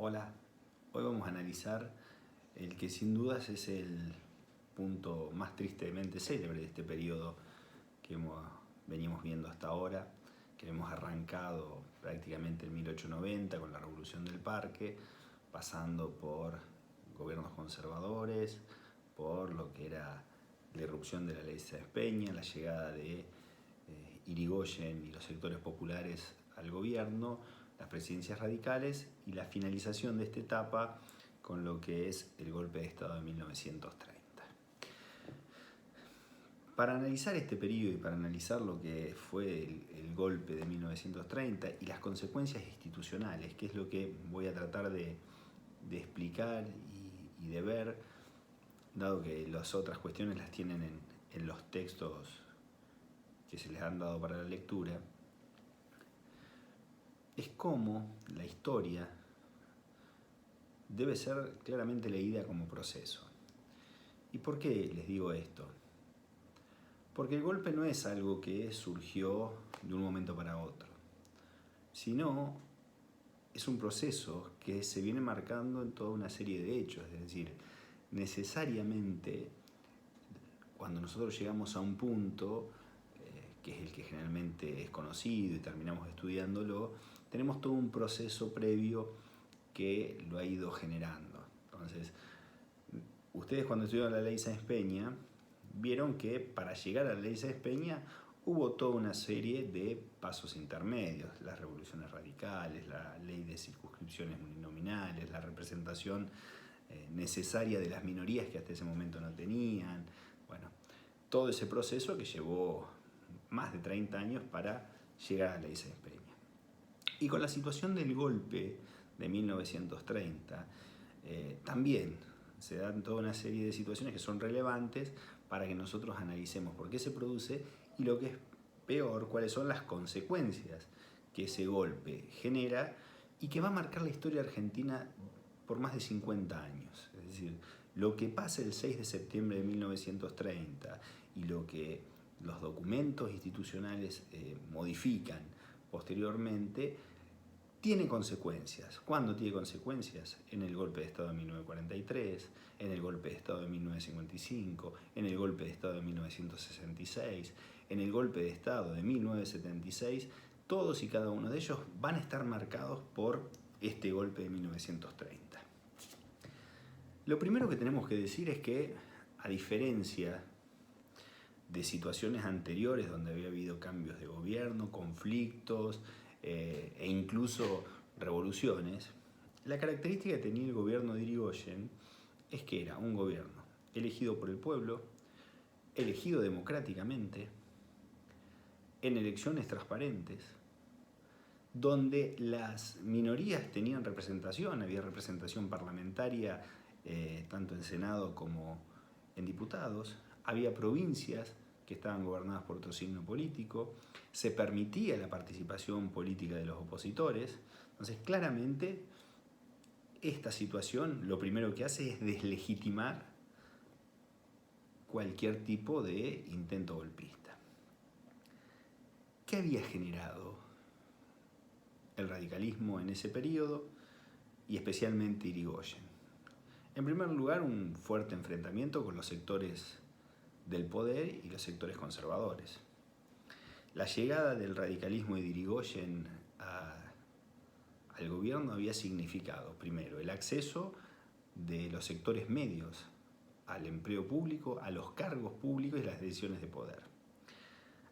Hola, hoy vamos a analizar el que sin dudas es el punto más tristemente célebre de este periodo que venimos viendo hasta ahora, que hemos arrancado prácticamente en 1890 con la Revolución del Parque, pasando por gobiernos conservadores, por lo que era la irrupción de la ley Sáenz Peña, la llegada de Irigoyen y los sectores populares al gobierno, las presidencias radicales y la finalización de esta etapa con lo que es el golpe de Estado de 1930. Para analizar este periodo y para analizar lo que fue el golpe de 1930 y las consecuencias institucionales, que es lo que voy a tratar de explicar y de ver, dado que las otras cuestiones las tienen en los textos que se les han dado para la lectura, es cómo la historia debe ser claramente leída como proceso. ¿Y por qué les digo esto? Porque el golpe no es algo que surgió de un momento para otro, sino es un proceso que se viene marcando en toda una serie de hechos. Es decir, necesariamente cuando nosotros llegamos a un punto, que es el que generalmente es conocido y terminamos estudiándolo, tenemos todo un proceso previo que lo ha ido generando. Entonces, ustedes cuando estudiaron la ley Sáenz Peña, vieron que para llegar a la ley Sáenz Peña hubo toda una serie de pasos intermedios, las revoluciones radicales, la ley de circunscripciones uninominales, la representación necesaria de las minorías que hasta ese momento no tenían, bueno, todo ese proceso que llevó más de 30 años para llegar a la ley Sáenz Peña. Y con la situación del golpe de 1930, también se dan toda una serie de situaciones que son relevantes para que nosotros analicemos por qué se produce y, lo que es peor, cuáles son las consecuencias que ese golpe genera y que va a marcar la historia argentina por más de 50 años. Es decir, lo que pasa el 6 de septiembre de 1930 y lo que los documentos institucionales modifican posteriormente tiene consecuencias. ¿Cuándo tiene consecuencias? En el golpe de Estado de 1943, en el golpe de Estado de 1955, en el golpe de Estado de 1966, en el golpe de Estado de 1976. Todos y cada uno de ellos van a estar marcados por este golpe de 1930. Lo primero que tenemos que decir es que, a diferencia de situaciones anteriores donde había habido cambios de gobierno, conflictos e incluso revoluciones, la característica que tenía el gobierno de Irigoyen es que era un gobierno elegido por el pueblo, elegido democráticamente, en elecciones transparentes, donde las minorías tenían representación, había representación parlamentaria tanto en Senado como en diputados, había provincias que estaban gobernadas por otro signo político, se permitía la participación política de los opositores. Entonces, claramente, esta situación lo primero que hace es deslegitimar cualquier tipo de intento golpista. ¿Qué había generado el radicalismo en ese periodo y especialmente Irigoyen? En primer lugar, un fuerte enfrentamiento con los sectores del poder y los sectores conservadores. La llegada del radicalismo y de Irigoyen al gobierno había significado, primero, el acceso de los sectores medios al empleo público, a los cargos públicos y las decisiones de poder.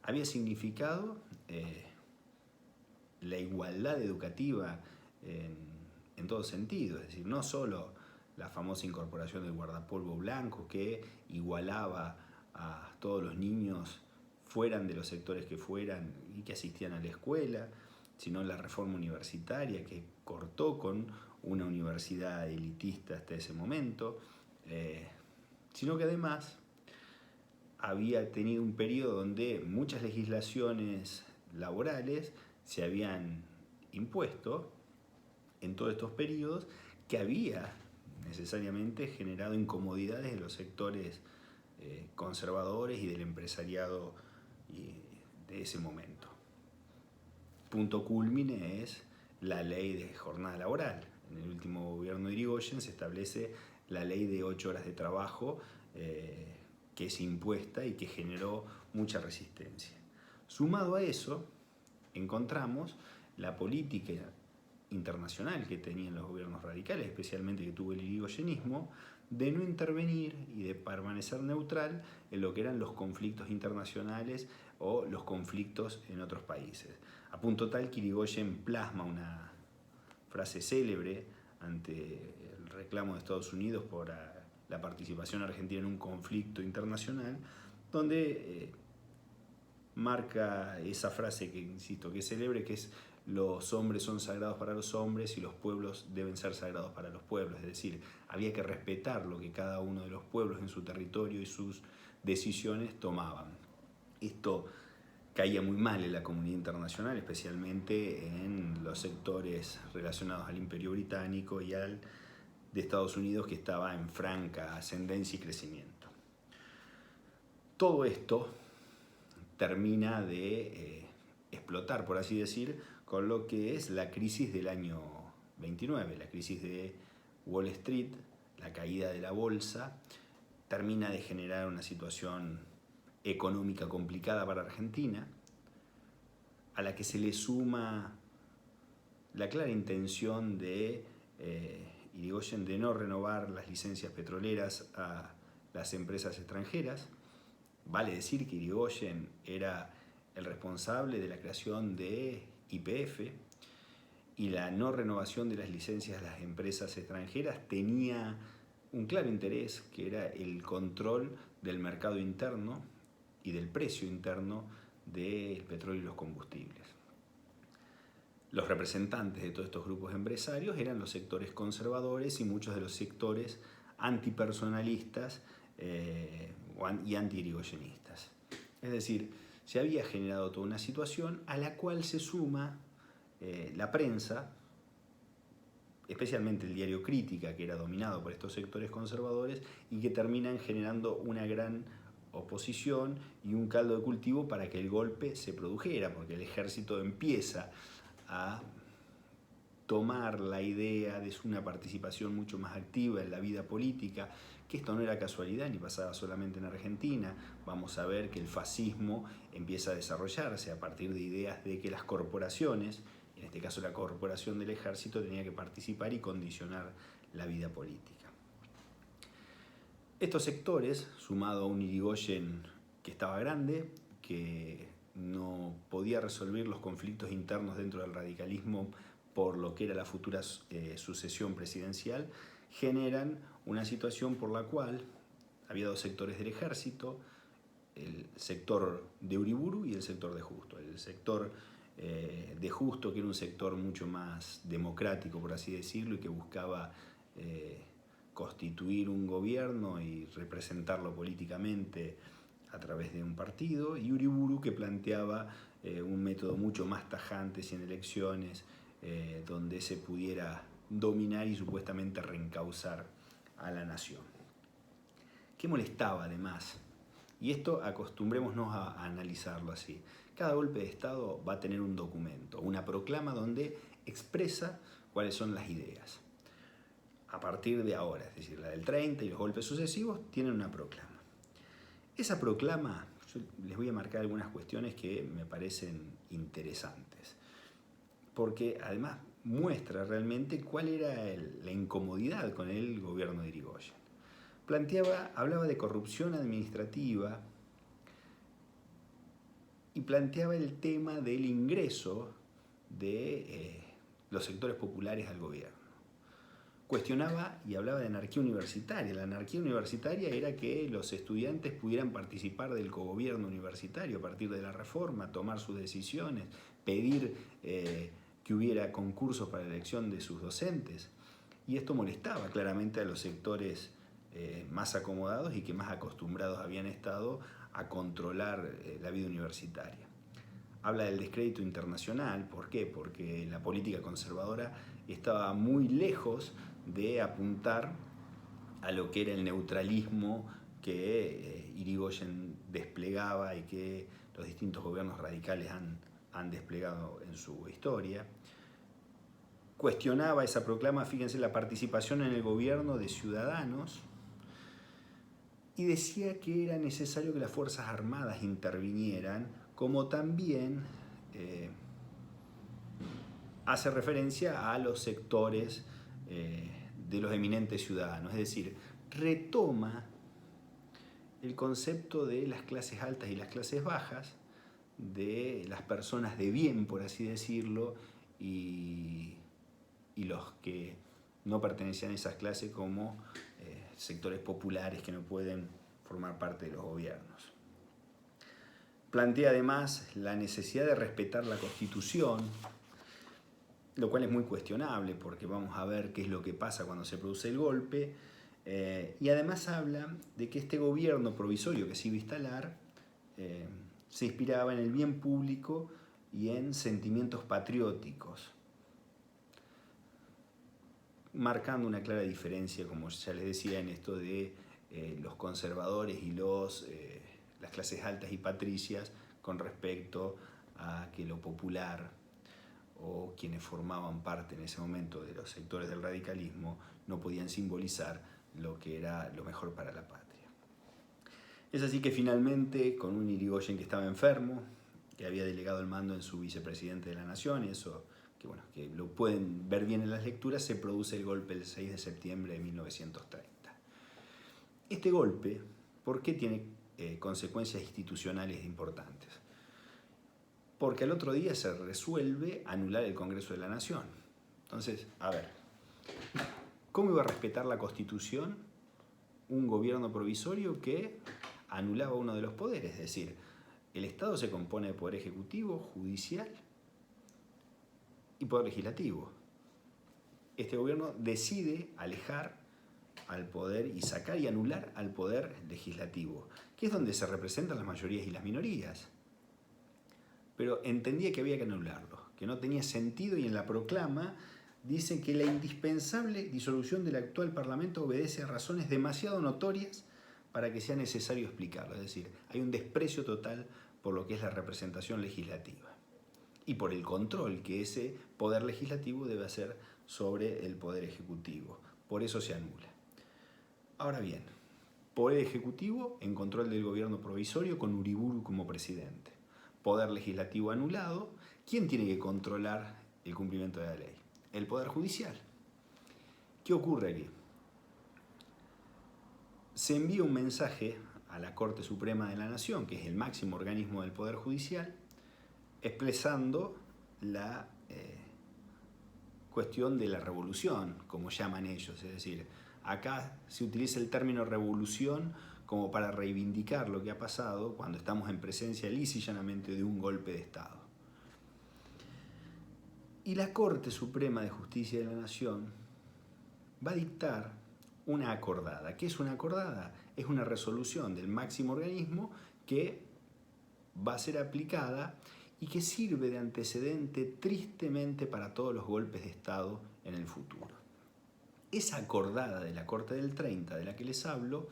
Había significado la igualdad educativa en todo sentido, es decir, no solo la famosa incorporación del guardapolvo blanco que igualaba a todos los niños, fueran de los sectores que fueran y que asistían a la escuela, sino la reforma universitaria que cortó con una universidad elitista hasta ese momento, sino que además había tenido un periodo donde muchas legislaciones laborales se habían impuesto en todos estos periodos que había necesariamente generado incomodidades de los sectores conservadores y del empresariado de ese momento. Punto culmine es la ley de jornada laboral, en el último gobierno de Irigoyen se establece la ley de 8 horas de trabajo que es impuesta y que generó mucha resistencia. Sumado a eso, encontramos la política internacional que tenían los gobiernos radicales, especialmente que tuvo el irigoyenismo, de no intervenir y de permanecer neutral en lo que eran los conflictos internacionales o los conflictos en otros países. A punto tal que Irigoyen plasma una frase célebre ante el reclamo de Estados Unidos por la participación argentina en un conflicto internacional, donde marca esa frase que, insisto, que es célebre, que es: los hombres son sagrados para los hombres y los pueblos deben ser sagrados para los pueblos. Es decir, había que respetar lo que cada uno de los pueblos en su territorio y sus decisiones tomaban. Esto caía muy mal en la comunidad internacional, especialmente en los sectores relacionados al Imperio Británico y al de Estados Unidos, que estaba en franca ascendencia y crecimiento. Todo esto termina de explotar, por así decir, con lo que es la crisis del año 29, la crisis de Wall Street, la caída de la bolsa, termina de generar una situación económica complicada para Argentina, a la que se le suma la clara intención de Irigoyen de no renovar las licencias petroleras a las empresas extranjeras. Vale decir que Irigoyen era el responsable de la creación de YPF, y la no renovación de las licencias de las empresas extranjeras tenía un claro interés, que era el control del mercado interno y del precio interno del petróleo y los combustibles. Los representantes de todos estos grupos empresarios eran los sectores conservadores y muchos de los sectores antipersonalistas y anti-irigoyenistas. Es decir, se había generado toda una situación a la cual se suma la prensa, especialmente el diario Crítica, que era dominado por estos sectores conservadores y que terminan generando una gran oposición y un caldo de cultivo para que el golpe se produjera, porque el ejército empieza a tomar la idea de una participación mucho más activa en la vida política, que esto no era casualidad ni pasaba solamente en Argentina. Vamos a ver que el fascismo empieza a desarrollarse a partir de ideas de que las corporaciones, en este caso la corporación del ejército, tenía que participar y condicionar la vida política. Estos sectores, sumado a un Irigoyen que estaba grande, que no podía resolver los conflictos internos dentro del radicalismo por lo que era la futura sucesión presidencial, generan una situación por la cual había dos sectores del ejército, el sector de Uriburu y el sector de Justo. El sector de Justo, que era un sector mucho más democrático, por así decirlo, y que buscaba constituir un gobierno y representarlo políticamente a través de un partido, y Uriburu, que planteaba un método mucho más tajante sin elecciones, donde se pudiera dominar y supuestamente reencauzar a la nación. ¿Qué molestaba además? Y esto acostumbrémonos a analizarlo así. Cada golpe de Estado va a tener un documento, una proclama donde expresa cuáles son las ideas. A partir de ahora, es decir, la del 30 y los golpes sucesivos, tienen una proclama. Esa proclama, yo les voy a marcar algunas cuestiones que me parecen interesantes, porque además muestra realmente cuál era la incomodidad con el gobierno de Irigoyen. Hablaba de corrupción administrativa y planteaba el tema del ingreso de los sectores populares al gobierno. Cuestionaba y hablaba de anarquía universitaria. La anarquía universitaria era que los estudiantes pudieran participar del cogobierno universitario a partir de la reforma, tomar sus decisiones, pedir que hubiera concursos para la elección de sus docentes. Y esto molestaba claramente a los sectores más acomodados y que más acostumbrados habían estado a controlar la vida universitaria. Habla del descrédito internacional. ¿Por qué? Porque la política conservadora estaba muy lejos de apuntar a lo que era el neutralismo que Irigoyen desplegaba y que los distintos gobiernos radicales han desplegado en su historia. cuestionaba esa proclama, fíjense, la participación en el gobierno de ciudadanos y decía que era necesario que las Fuerzas Armadas intervinieran, como también hace referencia a los sectores de los eminentes ciudadanos, es decir, retoma el concepto de las clases altas y las clases bajas, de las personas de bien, por así decirlo, y los que no pertenecían a esas clases como sectores populares que no pueden formar parte de los gobiernos. Plantea además la necesidad de respetar la Constitución, lo cual es muy cuestionable porque vamos a ver qué es lo que pasa cuando se produce el golpe, y además habla de que este gobierno provisorio que se iba a instalar se inspiraba en el bien público y en sentimientos patrióticos, marcando una clara diferencia, como ya les decía, en esto de los conservadores y las clases altas y patricias con respecto a que lo popular o quienes formaban parte en ese momento de los sectores del radicalismo no podían simbolizar lo que era lo mejor para la patria. Es así que finalmente, con un Irigoyen que estaba enfermo, que había delegado el mando en su vicepresidente de la Nación, y eso que lo pueden ver bien en las lecturas, se produce el golpe el 6 de septiembre de 1930. Este golpe, ¿por qué tiene consecuencias institucionales importantes? Porque al otro día se resuelve anular el Congreso de la Nación. Entonces, a ver, ¿cómo iba a respetar la Constitución un gobierno provisorio que anulaba uno de los poderes? Es decir, el Estado se compone de poder ejecutivo, judicial y poder legislativo. Este gobierno decide alejar al poder y sacar y anular al poder legislativo, que es donde se representan las mayorías y las minorías. Pero entendía que había que anularlo, que no tenía sentido, y en la proclama dice que la indispensable disolución del actual Parlamento obedece a razones demasiado notorias para que sea necesario explicarlo. Es decir, hay un desprecio total por lo que es la representación legislativa y por el control que ese poder legislativo debe hacer sobre el poder ejecutivo. Por eso se anula. Ahora bien, poder ejecutivo en control del gobierno provisorio con Uriburu como presidente. Poder legislativo anulado. ¿Quién tiene que controlar el cumplimiento de la ley? El Poder Judicial. ¿Qué ocurre aquí? Se envía un mensaje a la Corte Suprema de la Nación, que es el máximo organismo del Poder Judicial, expresando la cuestión de la revolución, como llaman ellos. Es decir, acá se utiliza el término revolución como para reivindicar lo que ha pasado cuando estamos en presencia lisa y llanamente de un golpe de Estado. Y la Corte Suprema de Justicia de la Nación va a dictar una acordada. ¿Qué es una acordada? Es una resolución del máximo organismo que va a ser aplicada y que sirve de antecedente tristemente para todos los golpes de Estado en el futuro. Esa acordada de la Corte del 30, de la que les hablo,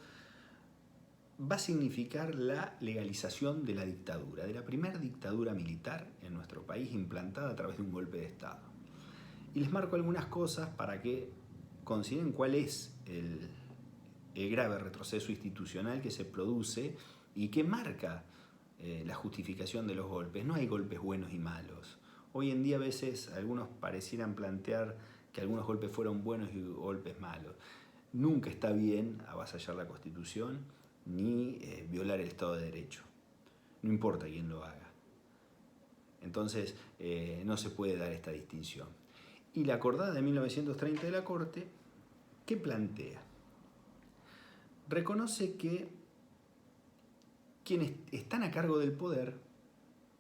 va a significar la legalización de la dictadura, de la primera dictadura militar en nuestro país implantada a través de un golpe de Estado. Y les marco algunas cosas para que consideren cuál es el grave retroceso institucional que se produce y que marca la justificación de los golpes. No hay golpes buenos y malos. Hoy en día a veces algunos parecieran plantear que algunos golpes fueron buenos y golpes malos. Nunca está bien avasallar la Constitución ni violar el Estado de Derecho. No importa quién lo haga. Entonces no se puede dar esta distinción. Y la acordada de 1930 de la Corte, ¿qué plantea? Reconoce que quienes están a cargo del poder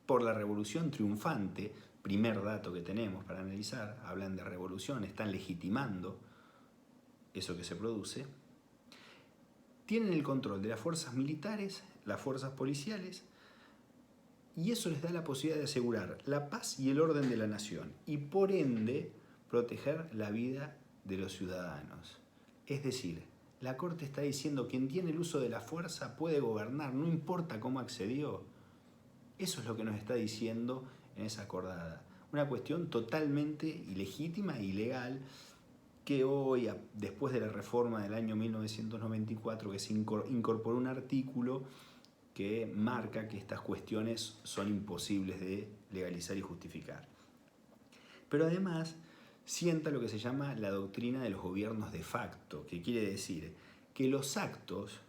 por la revolución triunfante, primer dato que tenemos para analizar, hablan de revolución, están legitimando eso que se produce, tienen el control de las fuerzas militares, las fuerzas policiales, y eso les da la posibilidad de asegurar la paz y el orden de la nación y por ende proteger la vida de los ciudadanos. Es decir, la Corte está diciendo que quien tiene el uso de la fuerza puede gobernar, no importa cómo accedió. Eso es lo que nos está diciendo en esa acordada. una cuestión totalmente ilegítima e ilegal que hoy, después de la reforma del año 1994, que se incorporó un artículo que marca que estas cuestiones son imposibles de legalizar y justificar. Pero además sienta lo que se llama la doctrina de los gobiernos de facto, que quiere decir que los actos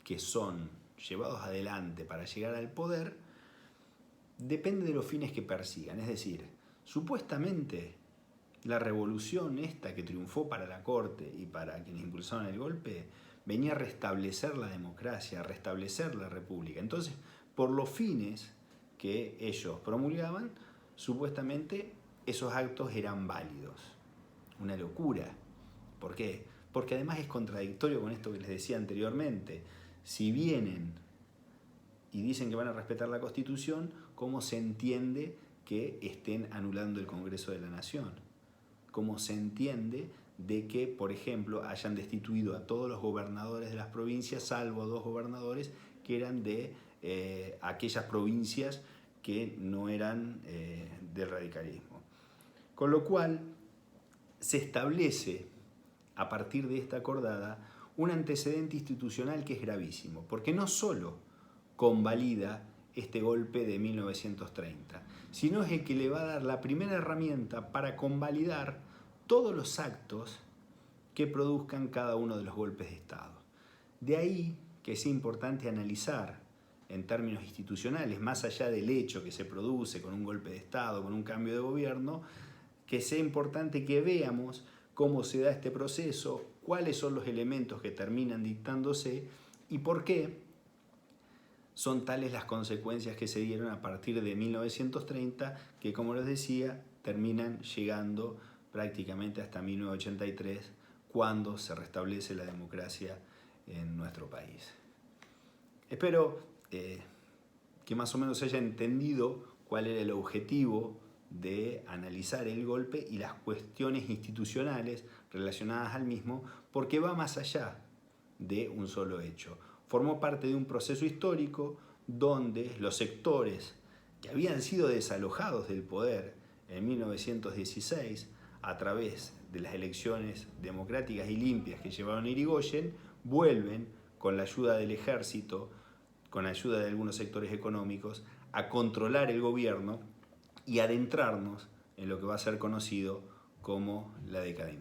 que son llevados adelante para llegar al poder depende de los fines que persigan. Es decir, supuestamente la revolución esta que triunfó para la corte y para quienes impulsaron el golpe venía a restablecer la democracia, a restablecer la república. Entonces, por los fines que ellos promulgaban, supuestamente esos actos eran válidos. Una locura. ¿Por qué? Porque además es contradictorio con esto que les decía anteriormente. Si vienen y dicen que van a respetar la Constitución, ¿cómo se entiende que estén anulando el Congreso de la Nación? ¿Cómo se entiende de que, por ejemplo, hayan destituido a todos los gobernadores de las provincias, salvo 2 gobernadores que eran de aquellas provincias que no eran del radicalismo? Con lo cual, se establece, a partir de esta acordada, un antecedente institucional que es gravísimo, porque no solo convalida este golpe de 1930, sino es el que le va a dar la primera herramienta para convalidar todos los actos que produzcan cada uno de los golpes de Estado. De ahí que es importante analizar en términos institucionales, más allá del hecho que se produce con un golpe de Estado, con un cambio de gobierno, que sea importante que veamos cómo se da este proceso, cuáles son los elementos que terminan dictándose y por qué son tales las consecuencias que se dieron a partir de 1930, que como les decía, terminan llegando prácticamente hasta 1983, cuando se restablece la democracia en nuestro país. Espero que más o menos se haya entendido cuál era el objetivo de analizar el golpe y las cuestiones institucionales relacionadas al mismo, porque va más allá de un solo hecho. Formó parte de un proceso histórico donde los sectores que habían sido desalojados del poder en 1916 a través de las elecciones democráticas y limpias que llevaron a Irigoyen, vuelven con la ayuda del ejército, con la ayuda de algunos sectores económicos, a controlar el gobierno y adentrarnos en lo que va a ser conocido como la década